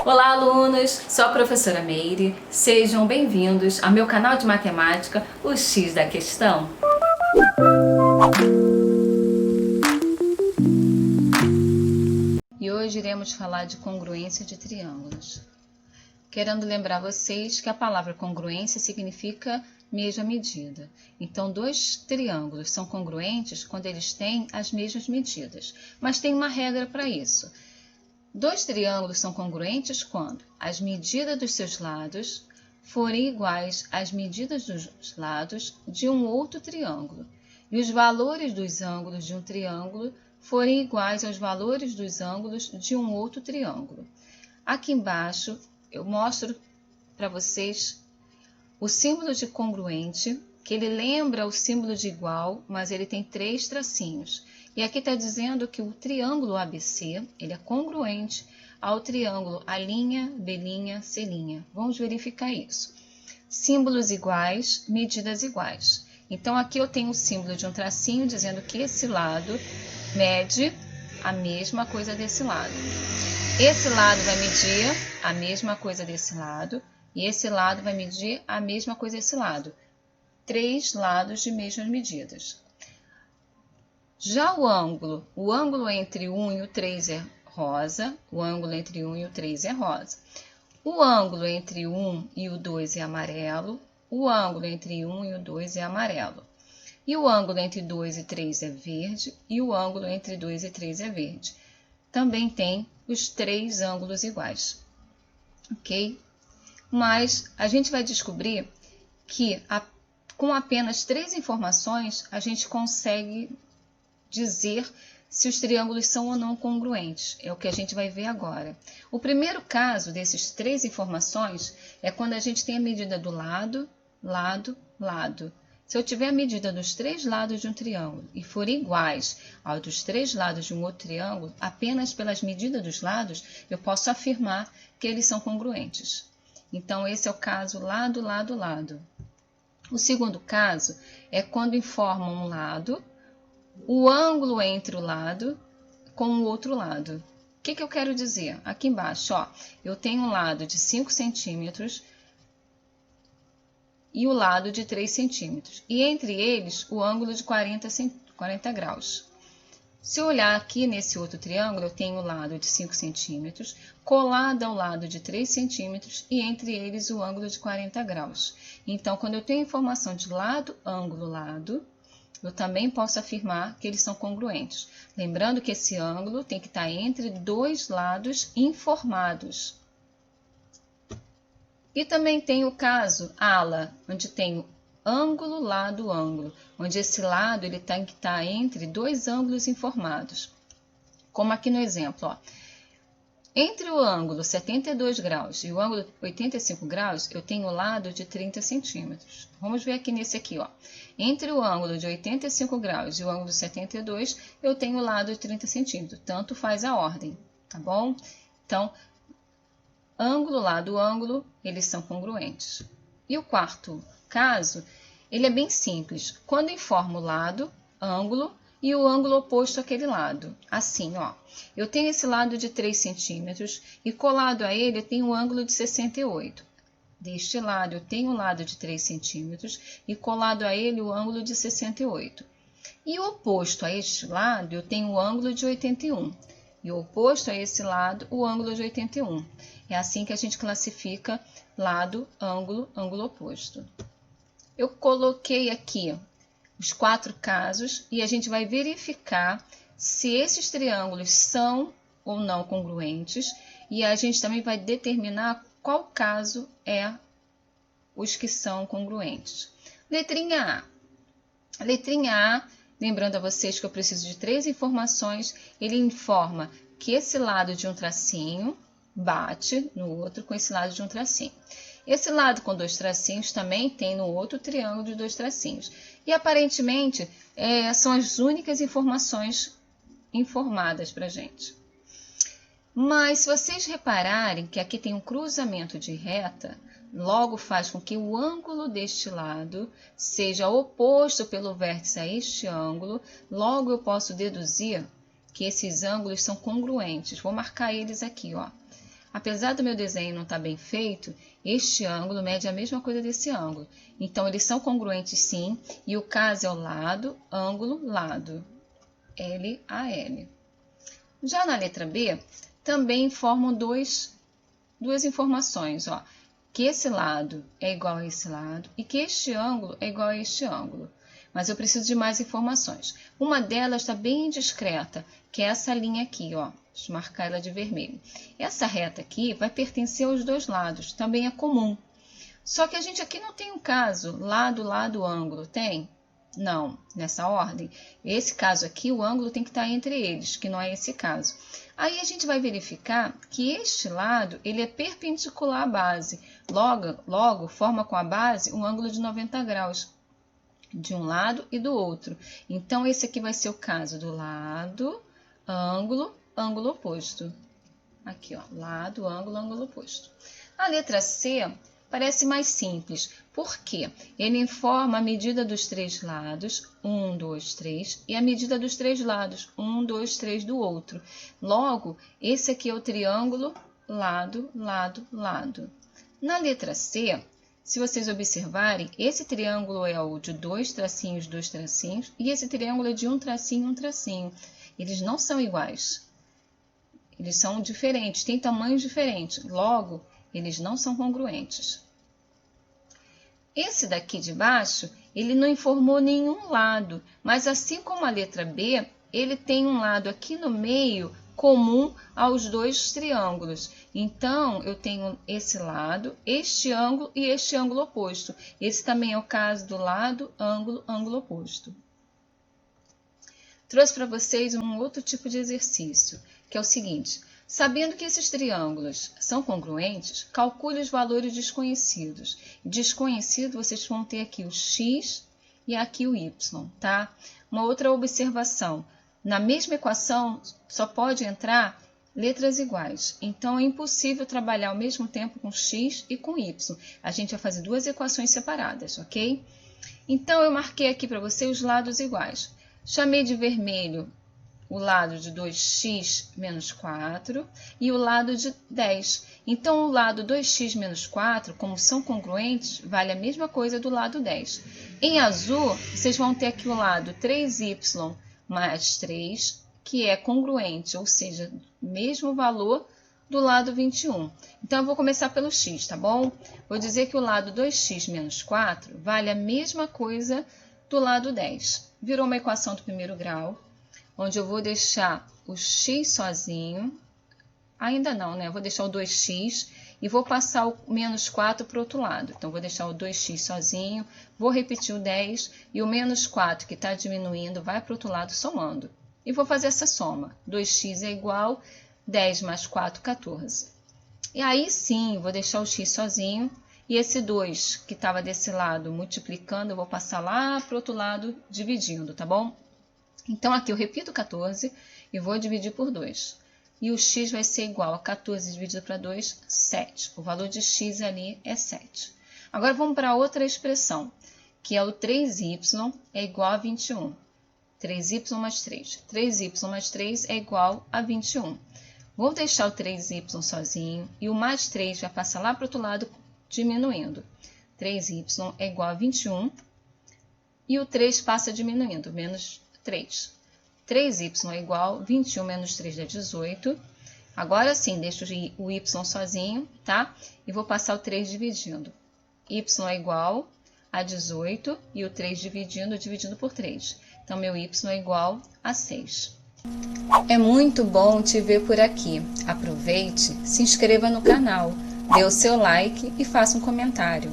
Olá, alunos! Sou a professora Meire. Sejam bem-vindos ao meu canal de matemática, o X da Questão. E hoje iremos falar de congruência de triângulos. Querendo lembrar vocês que a palavra congruência significa mesma medida. Então, dois triângulos são congruentes quando eles têm as mesmas medidas. Mas tem uma regra para isso. Dois triângulos são congruentes quando as medidas dos seus lados forem iguais às medidas dos lados de um outro triângulo e os valores dos ângulos de um triângulo forem iguais aos valores dos ângulos de um outro triângulo. Aqui embaixo eu mostro para vocês o símbolo de congruente, que ele lembra o símbolo de igual, mas ele tem 3 tracinhos. E aqui está dizendo que o triângulo ABC ele é congruente ao triângulo A', B', C'. Vamos verificar isso. Símbolos iguais, medidas iguais. Então, aqui eu tenho o símbolo de um tracinho dizendo que esse lado mede a mesma coisa desse lado. Esse lado vai medir a mesma coisa desse lado e esse lado vai medir a mesma coisa desse lado. 3 lados de mesmas medidas. Já o ângulo entre 1 e o 3 é rosa, o ângulo entre 1 e o 3 é rosa. O ângulo entre 1 e o 2 é amarelo, o ângulo entre 1 e o 2 é amarelo. E o ângulo entre 2 e 3 é verde, e o ângulo entre 2 e 3 é verde. Também tem os 3 ângulos iguais, ok? Mas a gente vai descobrir que com apenas 3 informações a gente consegue dizer se os triângulos são ou não congruentes. É o que a gente vai ver agora. O primeiro caso desses 3 informações é quando a gente tem a medida do lado, lado, lado. Se eu tiver a medida dos 3 lados de um triângulo e forem iguais aos dos 3 lados de um outro triângulo, apenas pelas medidas dos lados, eu posso afirmar que eles são congruentes. Então, esse é o caso lado, lado, lado. O segundo caso é quando informam um lado, o ângulo entre o lado com o outro lado. O que eu quero dizer? Aqui embaixo, ó, eu tenho um lado de 5 centímetros e o lado de 3 centímetros. E entre eles, o ângulo de 40 graus. Se eu olhar aqui nesse outro triângulo, eu tenho o lado de 5 centímetros, colado ao lado de 3 centímetros e entre eles o ângulo de 40 graus. Então, quando eu tenho informação de lado, ângulo, lado, eu também posso afirmar que eles são congruentes. Lembrando que esse ângulo tem que estar entre 2 lados informados. E também tem o caso ala, onde tem ângulo, lado, ângulo, onde esse lado ele tem que estar entre 2 ângulos informados. Como aqui no exemplo, ó. Entre o ângulo 72 graus e o ângulo 85 graus, eu tenho o lado de 30 centímetros. Vamos ver aqui nesse aqui, ó. Entre o ângulo de 85 graus e o ângulo 72, eu tenho o lado de 30 centímetros. Tanto faz a ordem, tá bom? Então, ângulo, lado, ângulo, eles são congruentes. E o quarto caso, ele é bem simples. Quando informo o lado, ângulo, e o ângulo oposto àquele lado. Assim, ó. Eu tenho esse lado de 3 centímetros e colado a ele eu tenho um ângulo de 68. Deste lado eu tenho o lado de 3 centímetros e colado a ele o ângulo de 68. E oposto a este lado eu tenho o ângulo de 81. E oposto a esse lado o ângulo de 81. É assim que a gente classifica lado, ângulo, ângulo oposto. Eu coloquei aqui os 4 casos e a gente vai verificar se esses triângulos são ou não congruentes e a gente também vai determinar qual caso é os que são congruentes. Letrinha A. Letrinha A, lembrando a vocês que eu preciso de 3 informações, ele informa que esse lado de um tracinho bate no outro com esse lado de um tracinho. Esse lado com 2 tracinhos também tem no outro triângulo de 2 tracinhos. E aparentemente são as únicas informações informadas para a gente. Mas se vocês repararem que aqui tem um cruzamento de reta, logo faz com que o ângulo deste lado seja oposto pelo vértice a este ângulo, logo eu posso deduzir que esses ângulos são congruentes. Vou marcar eles aqui, ó. apesar do meu desenho não estar bem feito, este ângulo mede a mesma coisa desse ângulo. Então, eles são congruentes sim, e o caso é o lado, ângulo, lado. L a L. Já na letra B, também formam duas informações, ó, que esse lado é igual a esse lado e que este ângulo é igual a este ângulo. Mas eu preciso de mais informações. Uma delas está bem discreta, que é essa linha aqui, ó. Deixa eu marcar ela de vermelho. Essa reta aqui vai pertencer aos dois lados, também é comum. Só que a gente aqui não tem um caso, lado, lado, ângulo, tem? Não, nessa ordem. Esse caso aqui, o ângulo tem que estar entre eles, que não é esse caso. Aí a gente vai verificar que este lado, ele é perpendicular à base. Logo, forma com a base um ângulo de 90 graus, de um lado e do outro. Então, esse aqui vai ser o caso do lado, ângulo, ângulo oposto. Aqui, ó, lado, ângulo, ângulo oposto. A letra C parece mais simples, porque ele informa a medida dos três lados, 1, 2, 3, e a medida dos três lados, 1, 2, 3 do outro. Logo, esse aqui é o triângulo lado, lado, lado. Na letra C, se vocês observarem, esse triângulo é o de dois tracinhos, e esse triângulo é de um tracinho. Eles não são iguais. Eles são diferentes, têm tamanhos diferentes. Logo, eles não são congruentes. Esse daqui de baixo, ele não informou nenhum lado, mas assim como a letra B, ele tem um lado aqui no meio comum aos dois triângulos. Então, eu tenho esse lado, este ângulo e este ângulo oposto. Esse também é o caso do lado, ângulo, ângulo oposto. Trouxe para vocês um outro tipo de exercício, que é o seguinte: sabendo que esses triângulos são congruentes, calcule os valores desconhecidos. Desconhecido, vocês vão ter aqui o x e aqui o y, tá? Uma outra observação: na mesma equação só pode entrar letras iguais. Então, é impossível trabalhar ao mesmo tempo com x e com y. A gente vai fazer duas equações separadas, ok? Então, eu marquei aqui para você os lados iguais. Chamei de vermelho o lado de 2x menos 4 e o lado de 10. Então, o lado 2x menos 4, como são congruentes, vale a mesma coisa do lado 10. Em azul, vocês vão ter aqui o lado 3y mais 3, que é congruente, ou seja, mesmo valor do lado 21. Então, eu vou começar pelo x, tá bom? Vou dizer que o lado 2x menos 4 vale a mesma coisa do lado 10. Virou uma equação do primeiro grau, onde eu vou deixar o x sozinho. Ainda não, né? Eu vou deixar o 2x e vou passar o menos 4 para o outro lado. Então, vou deixar o 2x sozinho, vou repetir o 10 e o menos 4, que está diminuindo, vai para o outro lado somando. E vou fazer essa soma. 2x é igual 10 mais 4, 14. E aí sim, vou deixar o x sozinho e esse 2 que estava desse lado multiplicando, eu vou passar lá para o outro lado dividindo, tá bom? Então, aqui eu repito 14 e vou dividir por 2. E o x vai ser igual a 14 dividido para 2, 7. O valor de x ali é 7. Agora, vamos para outra expressão, que é o 3y é igual a 21. 3y mais 3. 3y mais 3 é igual a 21. Vou deixar o 3y sozinho e o mais 3 vai passar lá para o outro lado diminuindo. 3y é igual a 21 e o 3 passa diminuindo, menos 3. 3y é igual a 21 menos 3 dá 18. Agora sim, deixo o y sozinho, tá? E vou passar o 3 dividindo. Y é igual a 18 e o 3 dividindo por 3. Então, meu y é igual a 6. É muito bom te ver por aqui. Aproveite, se inscreva no canal, dê o seu like e faça um comentário.